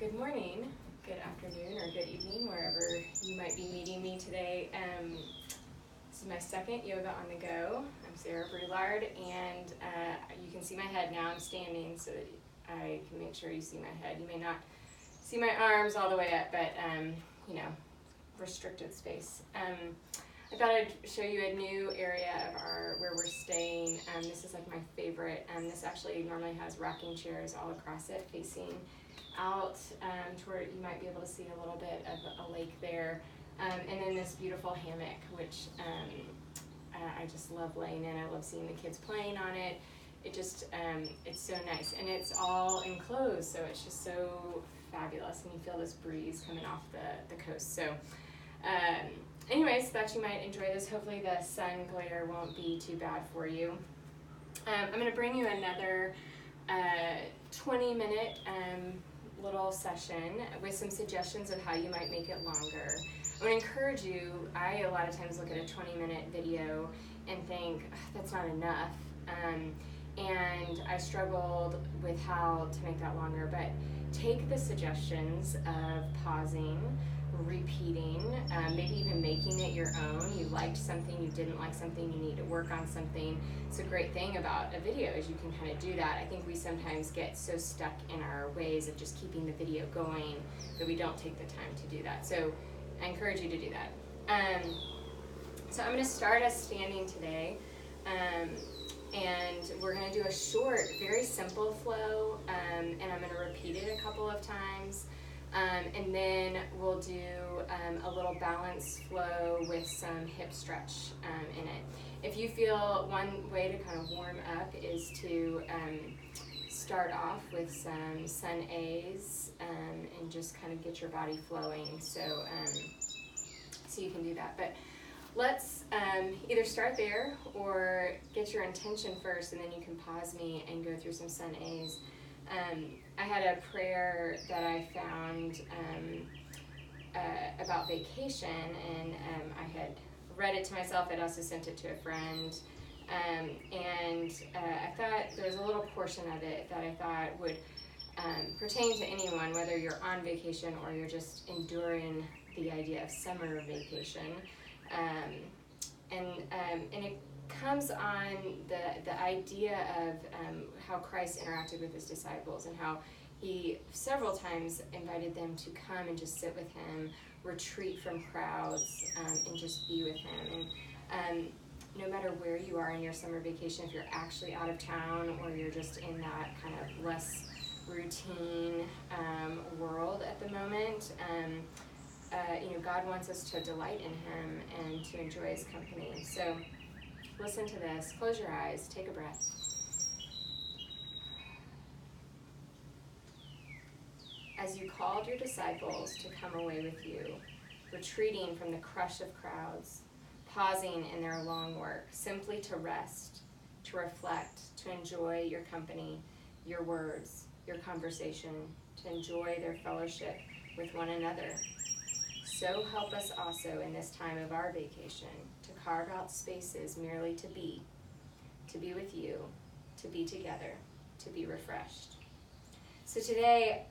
Good morning, good afternoon, or good evening, wherever you might be meeting me today. This is my second Yoga on the Go. I'm Sarah Brulard, and you can see my head now. I'm standing so that I can make sure you see my head. You may not see my arms all the way up, but restricted space. I thought I'd show you a new area of where we're staying. This is like my favorite. This actually normally has rocking chairs all across it, facing out to where you might be able to see a little bit of a lake there. And then this beautiful hammock, which I just love laying in. I love seeing the kids playing on it. It's so nice. And it's all enclosed, so it's just so fabulous. And you feel this breeze coming off the coast. So anyways, thought you might enjoy this. Hopefully the sun glare won't be too bad for you. I'm going to bring you another 20-minute little session with some suggestions of how you might make it longer. I would encourage you, I a lot of times look at a 20-minute video and think, that's not enough. And I struggled with how to make that longer, but take the suggestions of pausing, repeating, maybe even making it your own. You liked something, you didn't like something, you need to work on something. It's a great thing about a video is you can kind of do that. I think we sometimes get so stuck in our ways of just keeping the video going that we don't take the time to do that. So I encourage you to do that. So I'm going to start us standing today, and we're going to do a short, very simple flow, and I'm going to repeat it a couple of times. And then we'll do a little balance flow with some hip stretch in it. If you feel one way to kind of warm up is to start off with some sun A's and just kind of get your body flowing. So you can do that. But let's either start there or get your intention first, and then you can pause me and go through some sun A's. I had a prayer that I found about vacation, and I had read it to myself. I'd also sent it to a friend, and I thought there was a little portion of it that I thought would pertain to anyone, whether you're on vacation or you're just enduring the idea of summer vacation. And it comes on the idea of how Christ interacted with his disciples and how he several times invited them to come and just sit with him, retreat from crowds, and just be with him. And no matter where you are in your summer vacation, if you're actually out of town or you're just in that kind of less routine world at the moment, God wants us to delight in him and to enjoy his company. So listen to this. Close your eyes. Take a breath. As you called your disciples to come away with you, retreating from the crush of crowds, pausing in their long work, simply to rest, to reflect, to enjoy your company, your words, your conversation, to enjoy their fellowship with one another. So help us also in this time of our vacation to carve out spaces merely to be with you, to be together, to be refreshed. So today,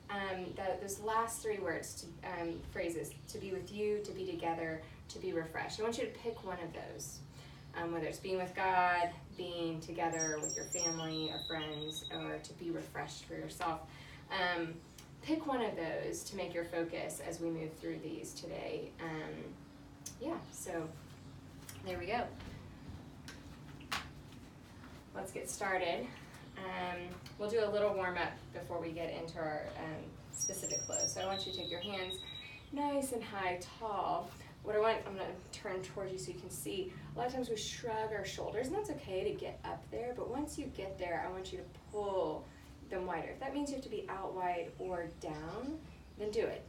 those last three words, phrases, to be with you, to be together, to be refreshed. I want you to pick one of those, whether it's being with God, being together with your family or friends, or to be refreshed for yourself. Pick one of those to make your focus as we move through these today. So there we go. Let's get started. We'll do a little warm-up before we get into our specific flow. So I want you to take your hands nice and high, tall. I'm going to turn towards you so you can see. A lot of times we shrug our shoulders, and that's okay to get up there, but once you get there, I want you to pull them wider. If that means you have to be out wide or down, then do it.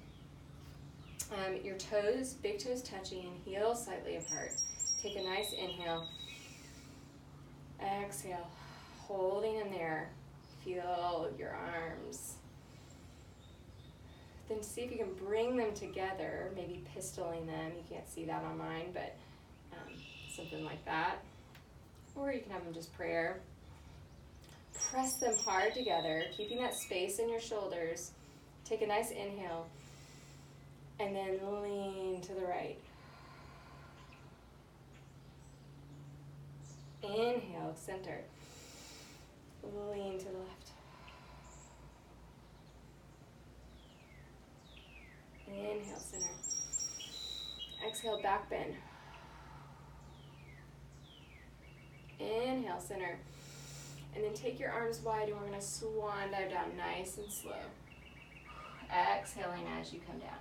Your toes, big toes touching, heels slightly apart. Take a nice inhale. Exhale, holding them there. Feel your arms. Then see if you can bring them together, maybe pistoling them. You can't see that on mine, but something like that. Or you can have them just prayer. Press them hard together, keeping that space in your shoulders, Take a nice inhale, and then lean to the right. Inhale, center. Lean to the left. Inhale, center. Exhale, back bend. Inhale, center. And then take your arms wide and we're going to swan dive down nice and slow. Exhaling as you come down.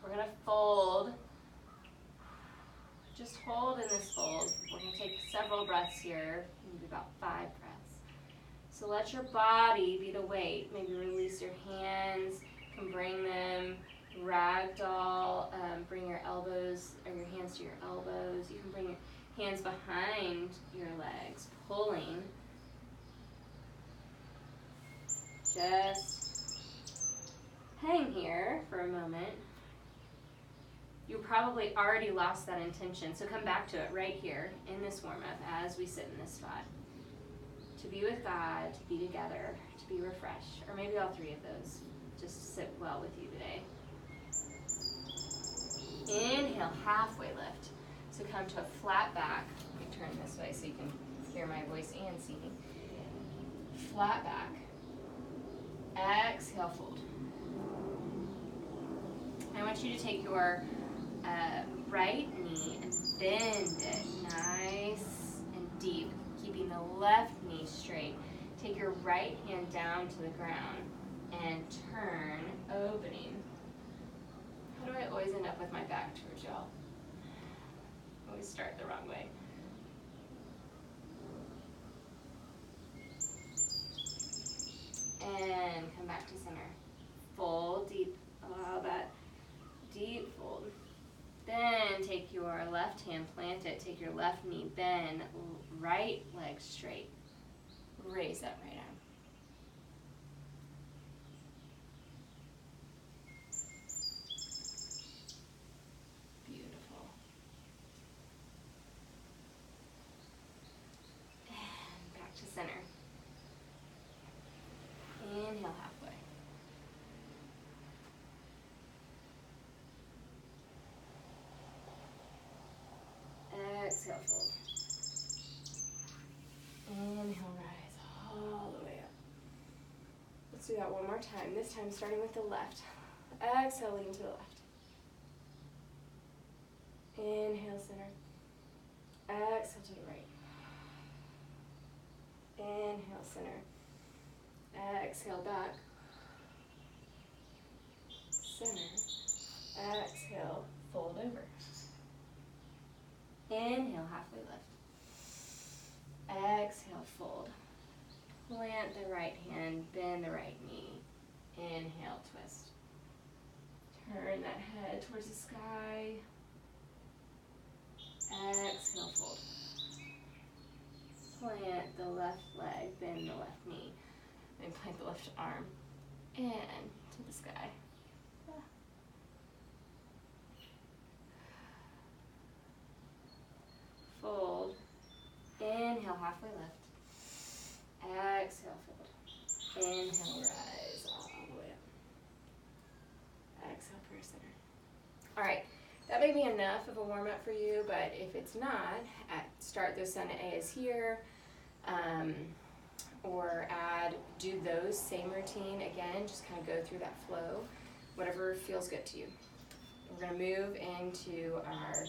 We're going to fold. Just hold in this fold. We're going to take several breaths here, maybe about 5 breaths. So let your body be the weight. Maybe release your hands. You can bring them ragdoll. Bring your elbows or your hands to your elbows. You can bring your hands behind your legs, pulling. Just hang here for a moment. You probably already lost that intention, so come back to it right here in this warm-up as we sit in this spot. To be with God, to be together, to be refreshed, or maybe all 3 of those just sit well with you today. Inhale, halfway lift. So come to a flat back. Let me turn this way so you can hear my voice and see me. Flat back. Exhale, fold. I want you to take your right knee and bend it nice and deep, keeping the left knee straight. Take your right hand down to the ground and turn, opening. How do I always end up with my back towards y'all? I always start the wrong way. And come back to center. Fold deep. Allow that deep fold. Then take your left hand, plant it. Take your left knee, bend, right leg straight. Raise that right arm. Beautiful. And back to center. Inhale halfway. Exhale, fold. Inhale, rise all the way up. Let's do that one more time. This time starting with the left. Exhale, lean to the left. Inhale, center. Exhale to the right. Inhale, center. Exhale, back. Center. Exhale, fold over. Inhale, halfway lift. Exhale, fold. Plant the right hand, bend the right knee. Inhale, twist. Turn that head towards the sky. Exhale, fold. Plant the left leg, bend the left knee. Then plant the left arm. And to the sky. Fold. Inhale, halfway lift. Exhale, fold. Inhale, rise all the way up. Exhale, prayer center. All right, that may be enough of a warm-up for you, but if it's not, start Thosana As here, or do those same routine again, just kind of go through that flow, whatever feels good to you. We're going to move into our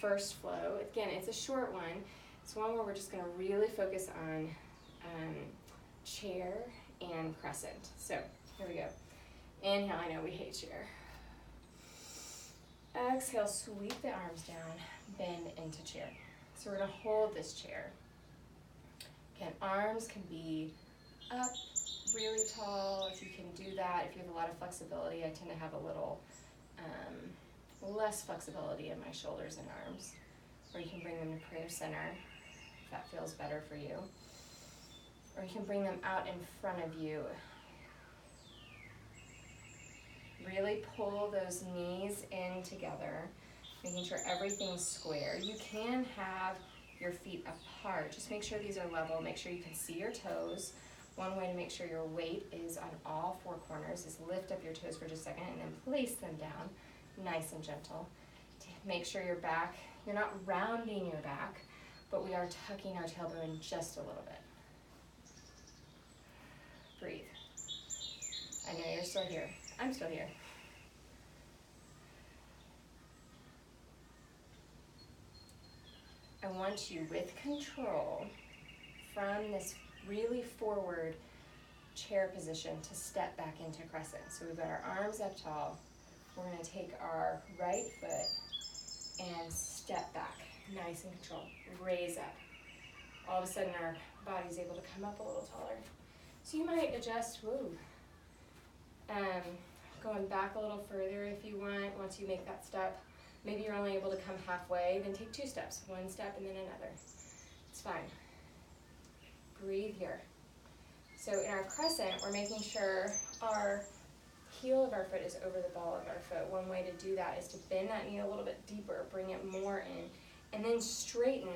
first flow. Again, it's a short one. It's one where we're just going to really focus on chair and crescent. So here we go. Inhale, I know we hate chair. Exhale, sweep the arms down, bend into chair. So we're going to hold this chair. Again, arms can be up really tall if you can do that. If you have a lot of flexibility, I tend to have a little less flexibility in my shoulders and arms. Or you can bring them to prayer center if that feels better for you. Or you can bring them out in front of you. Really pull those knees in together, making sure everything's square. You can have your feet apart. Just make sure these are level. Make sure you can see your toes One way to make sure your weight is on all four corners is lift up your toes for just a second and then place them down, nice and gentle. Make sure your back, you're not rounding your back, but we are tucking our tailbone just a little bit. Breathe. I know you're still here. I'm still here. I want you, with control, from this really forward chair position to step back into crescent. So we've got our arms up tall. We're going to take our right foot and step back, nice and controlled. Raise up. All of a sudden our body's able to come up a little taller. So you might adjust, going back a little further if you want, once you make that step. Maybe you're only able to come halfway, then take 2 steps. 1 step and then another. It's fine. Breathe here. So in our crescent, we're making sure our heel of our foot is over the ball of our foot. One way to do that is to bend that knee a little bit deeper, bring it more in, and then straighten,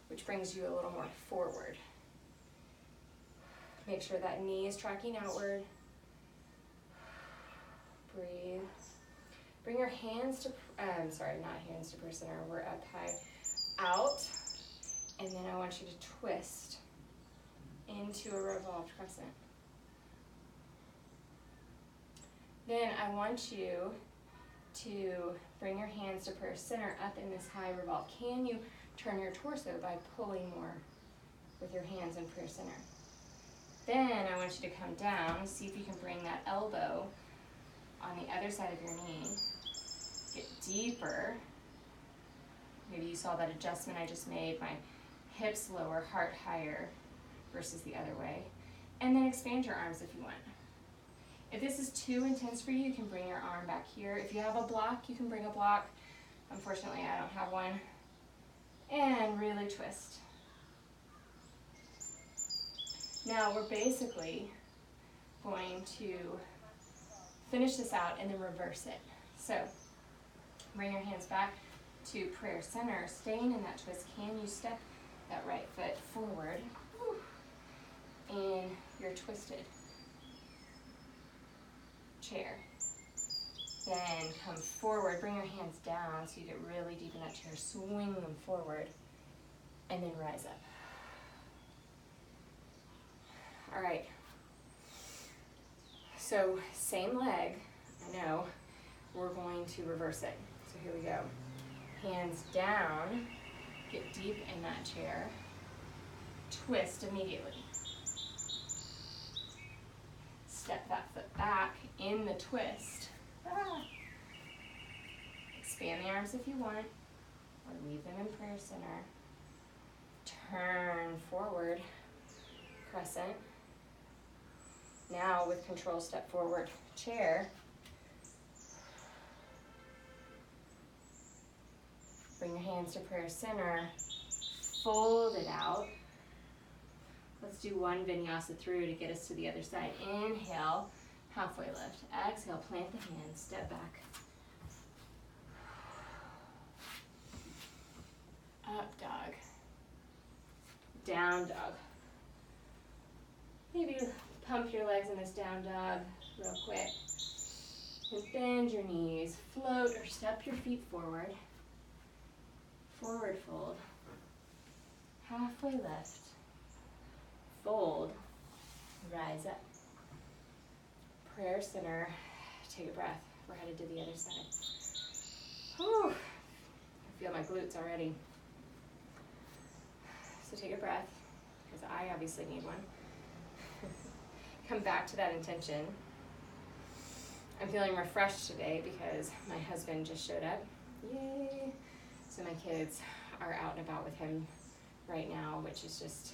which brings you a little more forward. Make sure that knee is tracking outward. Breathe. Bring your hands to, not hands to prayer center, we're up high, out, and then I want you to twist into a revolved crescent. Then I want you to bring your hands to prayer center up in this high revolve. Can you turn your torso by pulling more with your hands in prayer center? Then I want you to come down, see if you can bring that elbow on the other side of your knee. Get deeper. Maybe you saw that adjustment I just made, my hips lower, heart higher versus the other way. And then expand your arms if you want. If this is too intense for you, you can bring your arm back here. If you have a block, you can bring a block. Unfortunately, I don't have one. And really twist. Now we're basically going to finish this out and then reverse it. So bring your hands back to prayer center. Staying in that twist, can you step that right foot forward in your twisted chair? Then come forward, bring your hands down so you get really deep in that chair. Swing them forward and then rise up. All right. So same leg, I know, we're going to reverse it. So here we go. Hands down, get deep in that chair, twist immediately. Step that foot back in the twist. Expand the arms if you want, or leave them in prayer center. Turn forward, crescent. Now with control, step forward, chair. Bring your hands to prayer center. Fold it out. Let's do one vinyasa through to get us to the other side. Inhale, halfway lift. Exhale, plant the hands, step back. Up dog. Down dog. Maybe pump your legs in this down dog real quick. And bend your knees, float or step your feet forward. Forward fold. Halfway lift. Fold. Rise up. Prayer center. Take a breath. We're headed to the other side. Whew. I feel my glutes already. So take a breath, because I obviously need one. Come back to that intention. I'm feeling refreshed today because my husband just showed up. Yay! So my kids are out and about with him right now, which is just,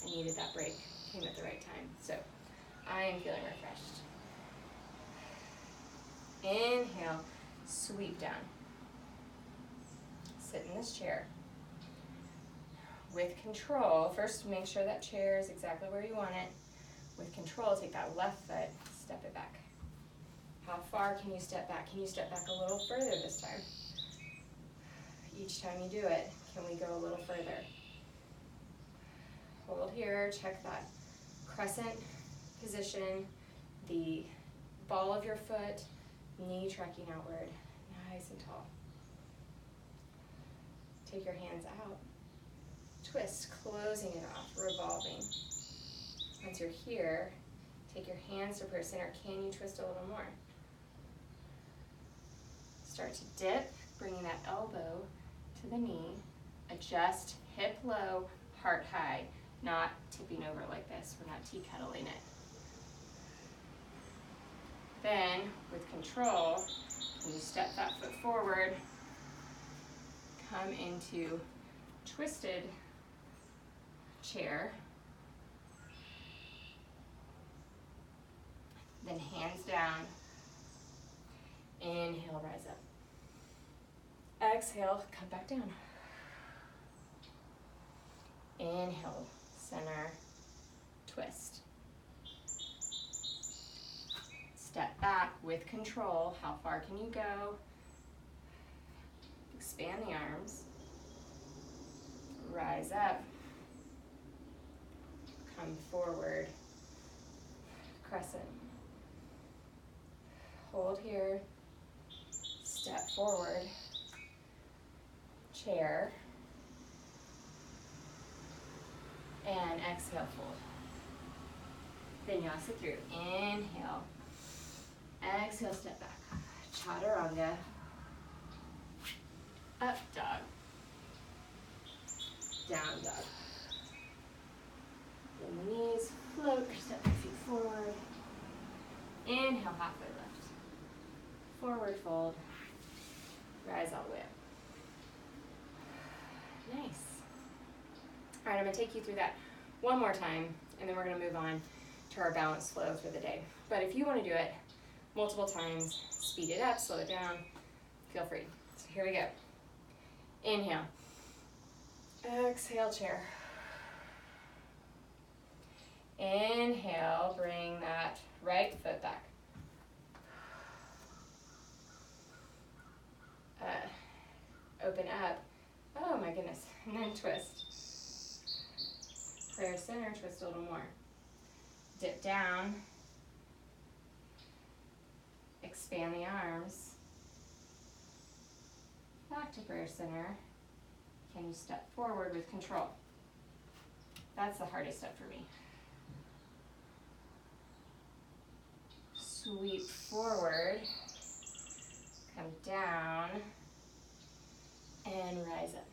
I needed that break. Came at the right time. So I am feeling refreshed. Inhale, sweep down. Sit in this chair. With control, first make sure that chair is exactly where you want it. With control, take that left foot, step it back. How far can you step back? Can you step back a little further this time? Each time you do it, can we go a little further? Hold here, check that Crescent position, the ball of your foot, knee tracking outward, nice and tall. Take your hands out. Twist, closing it off, revolving. Once you're here, take your hands to prayer center. Can you twist a little more? Start to dip, bringing that elbow to the knee. Adjust, hip low, heart high, not tipping over like this. We're not tea kettling it. Then, with control, when you step that foot forward, come into twisted chair. Then hands down. Inhale, rise up. Exhale, come back down. Inhale, center, twist. Step back with control. How far can you go? Expand the arms. Rise up. Come forward. Crescent. Hold here. Step forward. Chair. And exhale, fold. Vinyasa through. Inhale. Exhale, step back. Chaturanga. Up dog. Down dog. Bend the knees, float, step your feet forward. Inhale, halfway lift. Forward fold. Rise all the way up. Nice. All right, I'm gonna take you through that one more time, and then we're gonna move on to our balance flow for the day. But if you wanna do it multiple times, speed it up, slow it down, feel free. So here we go. Inhale. Exhale, chair. Inhale, bring that right foot back. Open up. Oh my goodness. And then twist. Prayer center, twist a little more. Dip down. Expand the arms. Back to prayer center. Can you step forward with control? That's the hardest step for me. Sweep forward. Come down. And rise up.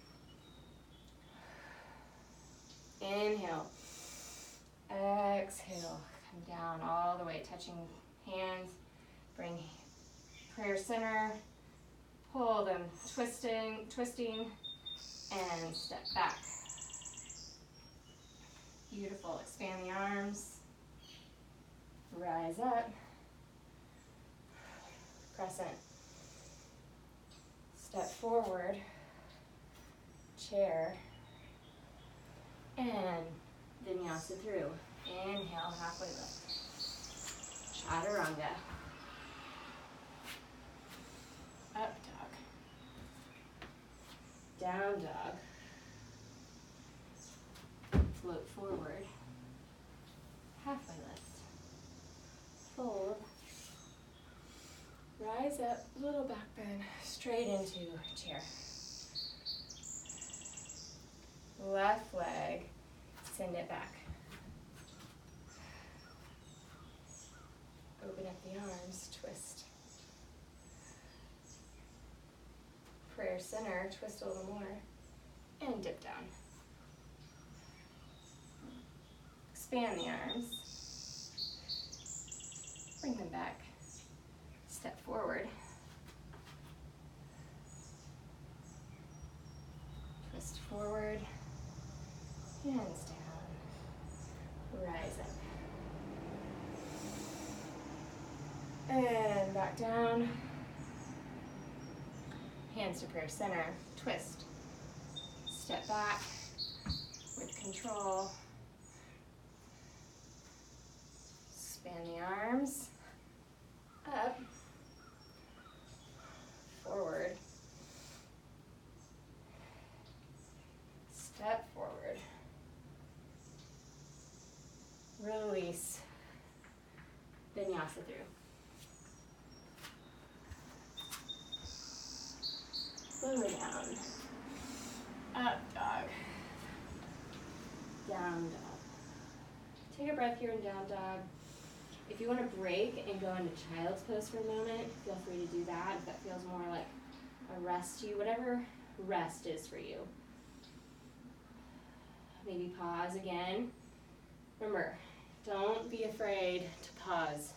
Inhale. Exhale. Come down all the way, touching hands. Bring prayer center. Pull them, twisting, and step back. Beautiful. Expand the arms. Rise up. Crescent. Step forward. Chair. And vinyasa through. Inhale, halfway lift. Chaturanga. Up dog. Down dog. Float forward. Halfway lift. Fold. Rise up, little back bend, straight into chair. Left leg, send it back. Open up the arms, twist. Prayer center, twist a little more, and dip down. Expand the arms. Bring them back. Step forward. Twist forward. Hands down. Rise up. And back down. Hands to prayer center. Twist. Step back with control. Span the arms. Up. Forward. Step forward. Release. pass it through. Lower down. Up dog. Down dog. Take a breath here in down dog. If you want to break and go into child's pose for a moment, feel free to do that. If that feels more like a rest to you, whatever rest is for you. Maybe pause again. Remember, don't be afraid to pause.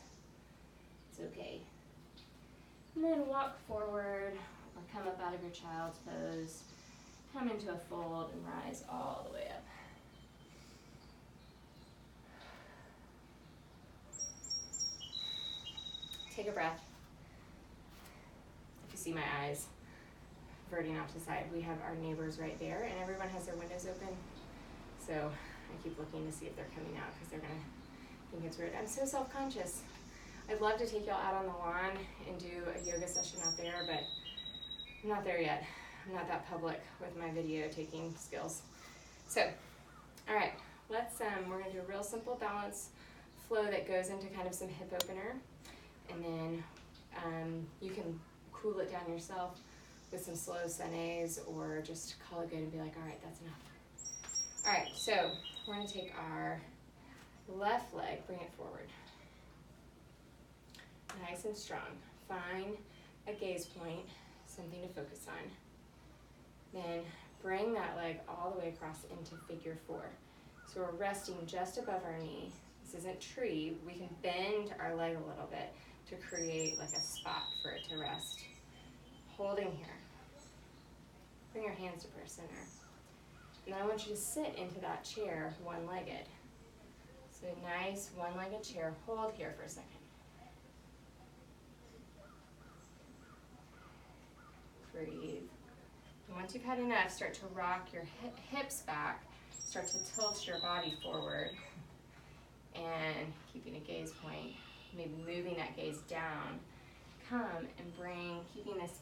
It's okay. And then walk forward or come up out of your child's pose. Come into a fold and rise all the way up. Take a breath. If you see my eyes verting off to the side, we have our neighbors right there, and everyone has their windows open. So I keep looking to see if they're coming out because they're going to think it's weird. I'm so self-conscious. I'd love to take y'all out on the lawn and do a yoga session out there, but I'm not there yet. I'm not that public with my video taking skills. So, all right, let's, we're going to do a real simple balance flow that goes into kind of some hip opener. And then you can cool it down yourself with some slow senes or just call it good and be like, all right, that's enough. All right, so we're going to take our left leg, bring it forward. Nice and strong. Find a gaze point, something to focus on. Then bring that leg all the way across into figure four. So we're resting just above our knee. This isn't tree. We can bend our leg a little bit to create like a spot for it to rest. Holding here. Bring your hands to prayer center. And I want you to sit into that chair one-legged. So a nice one-legged chair. Hold here for a second. Breathe. And once you've had enough, start to rock your hips back. Start to tilt your body forward. And keeping a gaze point, maybe moving that gaze down. Come and bring, keeping this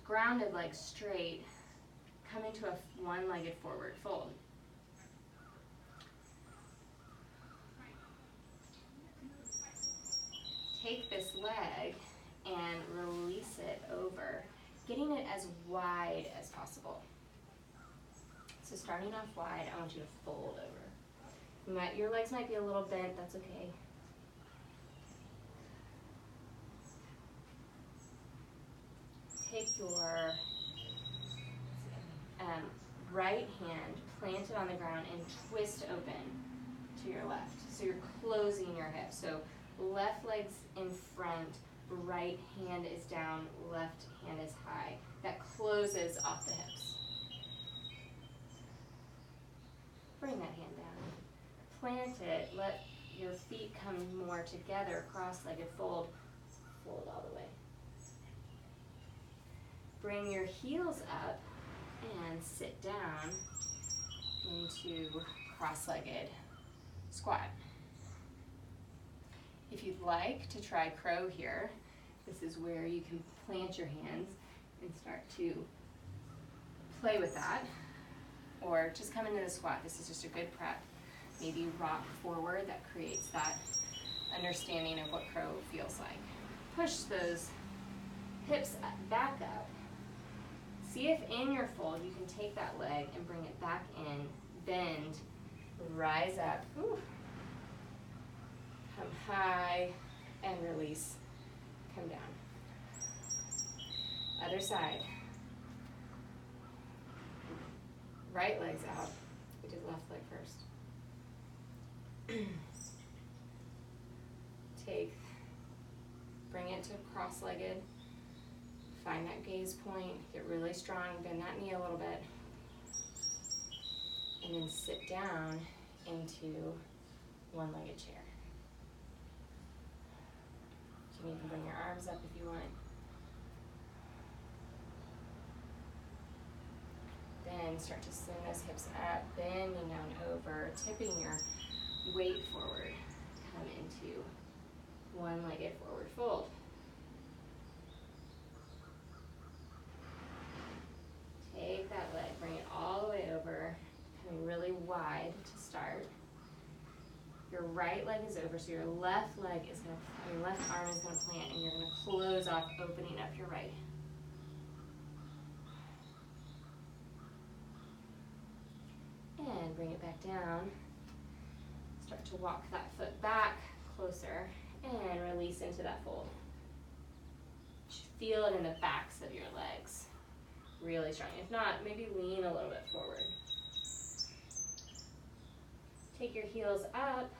grounded leg straight, come into a one-legged forward fold. Take this leg and release it over, getting it as wide as possible. So starting off wide, I want you to fold over. Your legs might be a little bent, that's okay. Take your right hand, plant it on the ground, and twist open to your left. So you're closing your hips. So left leg's in front, right hand is down, left hand is high. That closes off the hips. Bring that hand down. Plant it, let your feet come more together, cross-legged fold, fold all the way. Bring your heels up and sit down into cross-legged squat. If you'd like to try crow here, this is where you can plant your hands and start to play with that. Or just come into the squat. This is just a good prep. Maybe rock forward, that creates that understanding of what crow feels like. Push those hips back up. See if in your fold you can take that leg and bring it back in, bend, rise up, whew. Come high and release, come down. Other side. Right leg's out, we did left leg first. Bring it to cross-legged. Find that gaze point, get really strong, bend that knee a little bit. And then sit down into one-legged chair. You can even bring your arms up if you want. Then start to send those hips up, bending down over, tipping your weight forward. Come into one-legged forward fold. Take that leg, bring it all the way over, coming really wide to start. Your right leg is over, so your left leg is gonna, your left arm is gonna plant, and you're gonna close off, opening up your right. And bring it back down. Start to walk that foot back closer and release into that fold. You should feel it in the backs of your legs. Really strong. If not, maybe lean a little bit forward. Take your heels up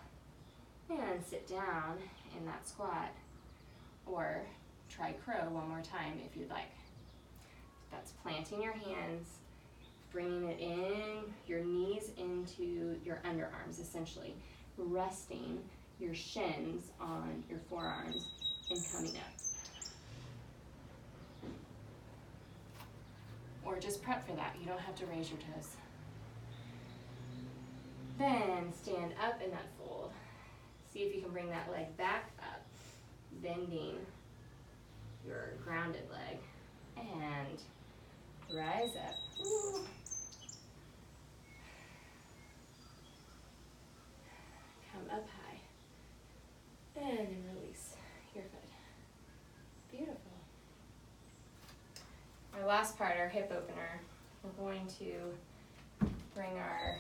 and sit down in that squat. Or try crow one more time if you'd like. That's planting your hands, bringing it in, your knees into your underarms essentially, resting your shins on your forearms and coming up. Or just prep for that, you don't have to raise your toes. Then stand up in that fold. See if you can bring that leg back up, bending your grounded leg, and rise up. Ooh. Come up high, and then release your foot. Beautiful. Our last part, our hip opener, we're going to bring our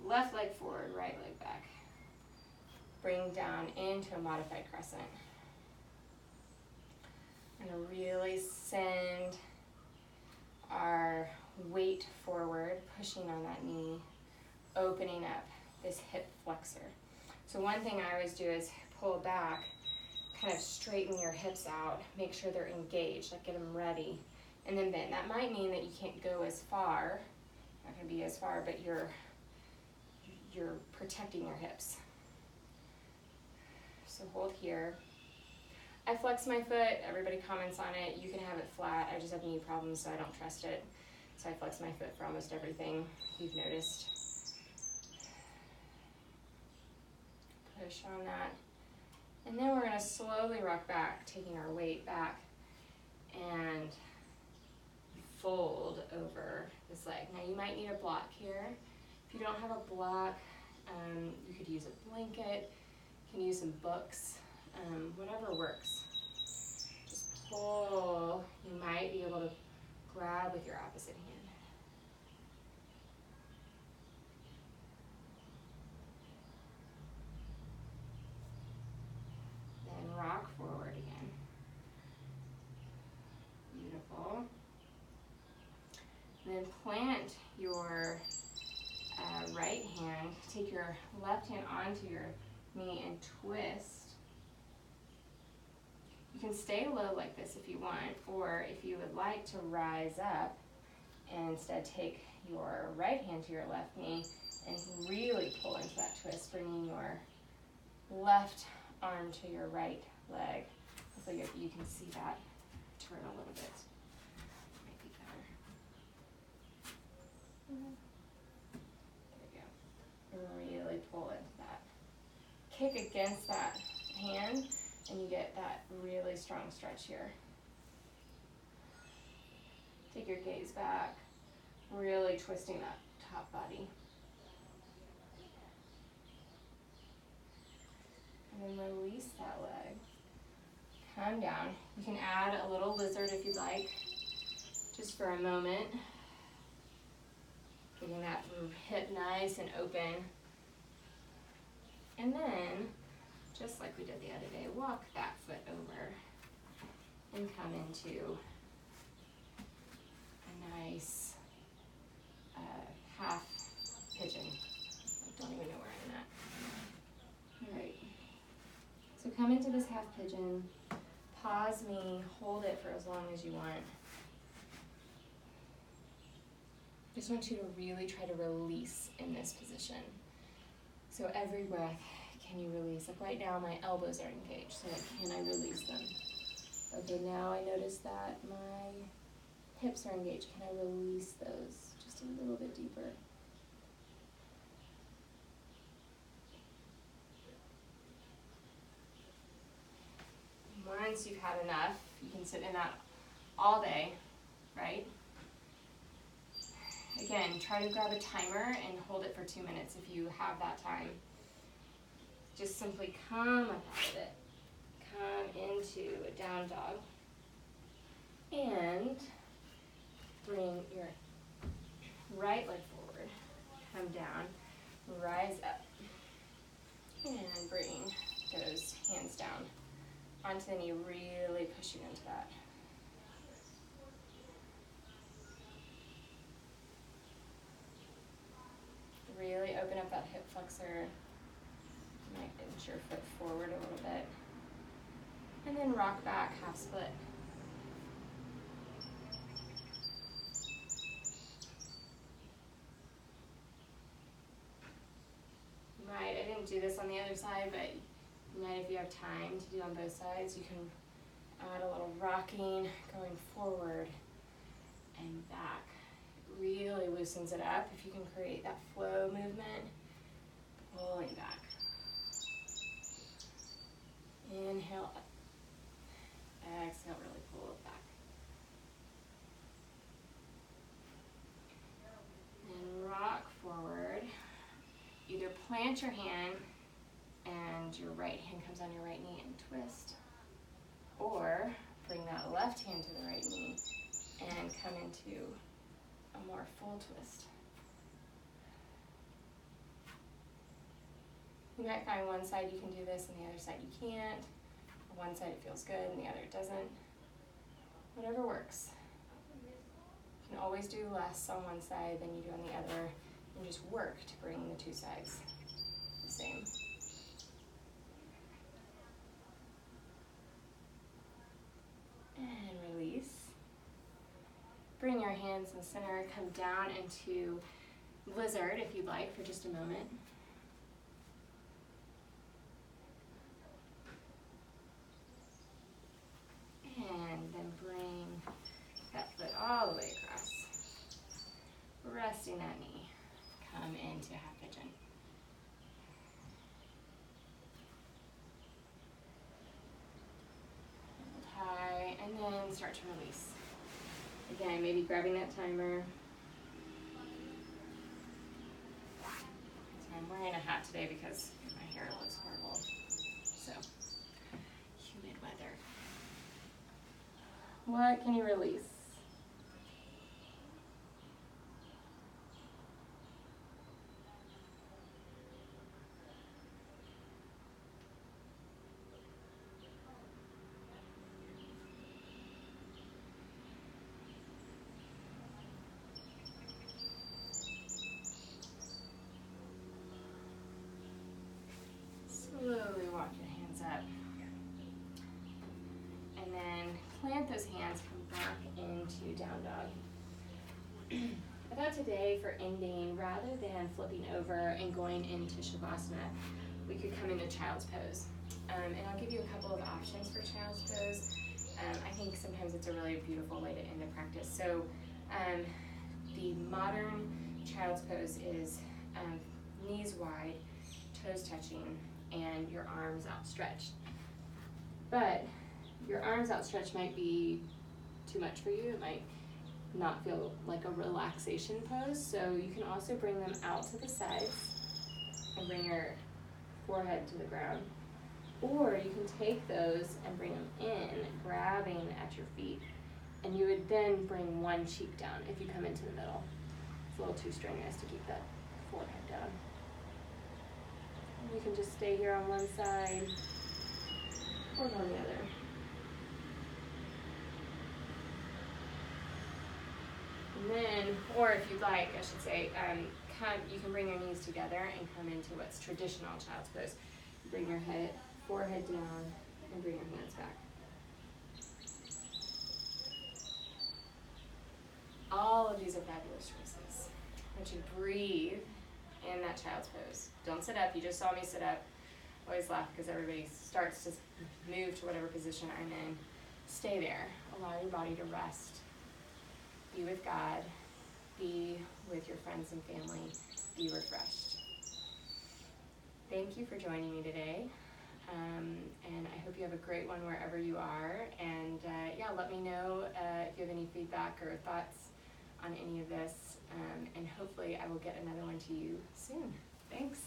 left leg forward, right leg back. Bring down into a modified crescent. I'm going to really send our weight forward, pushing on that knee, opening up this hip flexor. So one thing I always do is pull back, kind of straighten your hips out, make sure they're engaged, like get them ready, and then bend. That might mean that you can't go as far, not going to be as far, but you're protecting your hips. So hold here. I flex my foot, everybody comments on it. You can have it flat. I just have knee problems, so I don't trust it. So I flex my foot for almost everything you've noticed. Push on that. And then we're gonna slowly rock back, taking our weight back and fold over this leg. Now you might need a block here. If you don't have a block, you could use a blanket, you can use some books, whatever works. Just pull. You might be able to grab with your opposite hand. Then rock forward again. Beautiful. And then plant your right hand, take your left hand onto your knee and twist. You can stay low like this if you want, or if you would like to rise up and instead take your right hand to your left knee and really pull into that twist, bringing your left arm to your right leg. So you can see that turn a little bit. Might be better. Really pull into that. Kick against that hand and you get that really strong stretch here. Take your gaze back, really twisting that top body. And then release that leg. Come down. You can add a little lizard if you'd like, just for a moment. Getting that hip nice and open. And then, just like we did the other day, walk that foot over and come into a nice half pigeon. I don't even know where I'm at. All right. So come into this half pigeon, pause me, hold it for as long as you want. Just want you to really try to release in this position. So every breath, can you release? Like right now, my elbows are engaged, so like, can I release them? Okay, now I notice that my hips are engaged. Can I release those just a little bit deeper? Once you've had enough, you can sit in that all day, right? again, try to grab a timer and hold it for 2 minutes if you have that time. Just simply come up out of it. Come into a down dog. And bring your right leg forward. Come down, rise up. And bring those hands down onto the knee, really pushing into that. Really open up that hip flexor. You might inch your foot forward a little bit. And then rock back, half split. Right, I didn't do this on the other side, but you might, if you have time to do on both sides, you can add a little rocking, going forward and back. It really loosens it up if you can create that flow movement, pulling back. Inhale up. Exhale, really pull it back. And rock forward. Either plant your hand and your right hand comes on your right knee and twist, or bring that left hand to the right knee and come into a more full twist. You might find one side you can do this and the other side you can't. One side it feels good and the other it doesn't. Whatever works. You can always do less on one side than you do on the other, and just work to bring the two sides the same. And release. Bring your hands in the center, come down into lizard if you'd like for just a moment. And then bring that foot all the way across. Resting that knee. Come into half pigeon. Hold high, and then start to release. Again, maybe grabbing that timer. So I'm wearing a hat today because my hair looks horrible. So, humid weather. What can you release? Slowly walk your hands up. And then plant those hands, come back into down dog. I thought today for ending, rather than flipping over and going into Shavasana, we could come into child's pose. And I'll give you a couple of options for child's pose. I think sometimes it's a really beautiful way to end a practice. So the modern child's pose is knees wide, toes touching, and your arms outstretched. But your arms outstretched might be too much for you. It might not feel like a relaxation pose. So you can also bring them out to the sides and bring your forehead to the ground. Or you can take those and bring them in, grabbing at your feet. And you would then bring one cheek down if you come into the middle. It's a little too strenuous to keep that forehead down. And you can just stay here on one side or on the other. And then, or if you'd like, I should say, you can bring your knees together and come into what's traditional child's pose. Bring your forehead down and bring your hands back. All of these are fabulous choices. I want you to breathe in that child's pose. Don't sit up. You just saw me sit up. I always laugh because everybody starts to move to whatever position I'm in. Stay there. Allow your body to rest. Be with God. Be with your friends and family. Be refreshed. Thank you for joining me today. And I hope you have a great one wherever you are. And let me know if you have any feedback or thoughts on any of this, and I will get another one to you soon. Thanks.